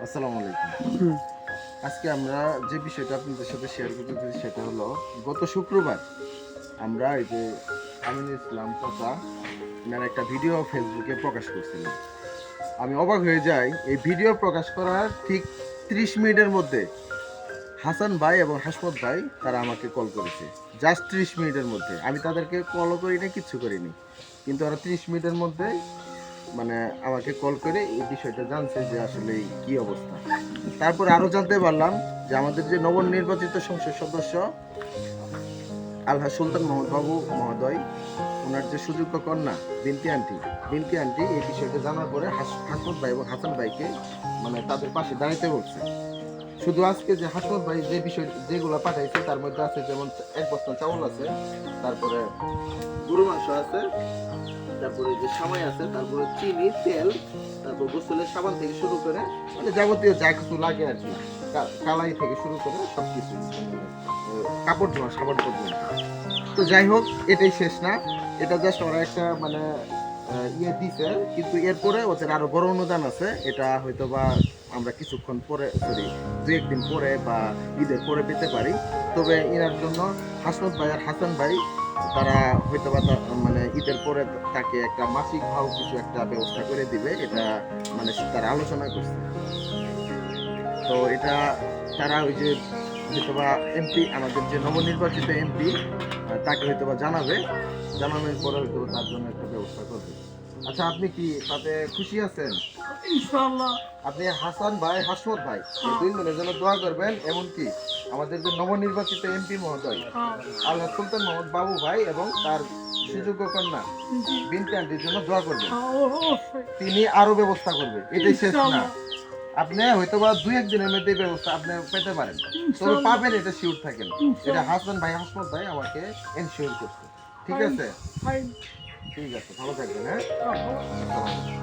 আসসালামু আলাইকুম। আজকে আমরা যে বিষয়টা আপনাদের সাথে শেয়ার করতে চাই সেটা হলো গত শুক্রবার আমরা এই যে আমিনুল ইসলাম চাচা এনার একটা ভিডিও ফেসবুকে প্রকাশ করছিলেন। আমি অবাক হয়ে যাই, এই ভিডিও প্রকাশ করার ঠিক 30 মিনিটের মধ্যে হাসান ভাই এবং হাসমত ভাই তারা আমাকে কল করেছে। জাস্ট 30 মিনিটের মধ্যে। আমি তাদেরকে কলও করিনি, কিচ্ছু করিনি, কিন্তু ওরা 30 মিনিটের মধ্যে মানে আমাকে কল করে এই বিষয়টা জানছে যে আসলে কি অবস্থা। তারপরে আরো জানতে পারলাম যে আমাদের যে নবনির্বাচিত সংসদ সদস্য আলহাজ সুলতান মোহাম্মদ বাবু মহোদয়, ওনার যে সুযোগ্য কন্যা বিনতি আন্টি এই বিষয়টা জানার পরে হাসমত ভাই এবং হাসান ভাইকে মানে তাদের পাশে দাঁড়াইতে বলছে। শুধু আজকে যে হাসমত ভাই যে বিষয় যেগুলো পাঠাইছে তার মধ্যে আছে যেমন 1 বস্তা চাউল আছে, তারপরে গরু মাংস আছে, তারপরে যে সামাই আছে, তারপরে চিনি, তেল, তারপর গোসলের সাবান থেকে শুরু করে মানে যাবতীয় যা কিছু লাগে আর কি, কালাই থেকে শুরু করে সবকিছু, কাপড় ধোয়া সাবান পর্যন্ত। তো যাই হোক, এটাই শেষ না, এটা জাস্ট ওরা একটা মানে ইয়ে দিছে, কিন্তু এরপরে ওদের আরো বড় অনুদান আছে। এটা হয়তো বা আমরা কিছুক্ষণ পরে, সরি, 2-1 দিন পরে বা ঈদের পরে পেতে পারি। তবে এনার জন্য হাসমত ভাই আর হাসান ভাই তারা হয়তো বা মানে ঈদের পরে তাকে একটা মাসিক ভাও কিছু একটা ব্যবস্থা করে দিবে, এটা মানে তারা আলোচনা করছে। তো এটা তারা ওই যে হয়তোবা এমপি, আমাদের যে নবনির্বাচিত এমপি, তাকে হয়তোবা জানানোর পরে হয়তো তার জন্য একটা ব্যবস্থা করবে। আচ্ছা, আপনি কি তাতে খুশি আছেন? ইনশাআল্লাহ। আপনি হাসান ভাই, হাসমত ভাই এই 2 জনের জন্য দোয়া করবেন, এমনকি আমাদের যে নবনির্বাচিত এমপি মহোদয় আলহাজ সুলতান মোহাম্মদ বাবু ভাই এবং তার সুযোগ্য কন্যা বিনতি আন্টির জন্য দোয়া করবেন। তিনি আরো ব্যবস্থা করবে, এটাই শেষ না। আপনি হয়তোবা 2-1 দিনের মধ্যে ব্যবস্থা আপনি পেতে পারেন, তবে পাবেন এটা শিওর থাকেন। এটা হাসান ভাই, হাসমত ভাই আমাকে এনশিওর করছে। ঠিক আছে, ঠিক আছে, ভালো থাকবেন। হ্যাঁ, আসসালামু আলাইকুম।